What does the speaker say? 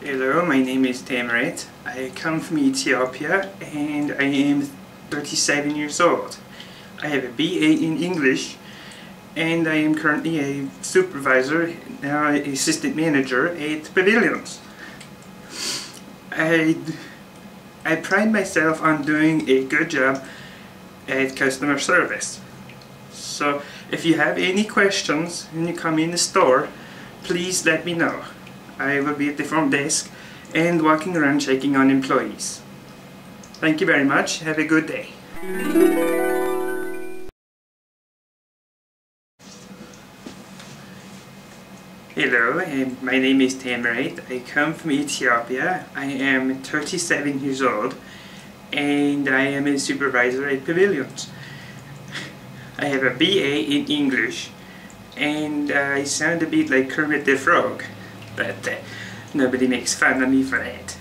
Hello, my name is Tamirat. I come from Ethiopia and I am 37 years old. I have a BA in English and I am currently a supervisor, now assistant manager at Pavilions. I pride myself on doing a good job at customer service. So if you have any questions when you come in the store, please let me know. I will be at the front desk and walking around checking on employees. Thank you very much. Have a good day. Hello, my name is Tamirat. I come from Ethiopia. I am 37 years old and I am a supervisor at Pavilions. I have a BA in English and I sound a bit like Kermit the Frog, but nobody makes fun of me for that.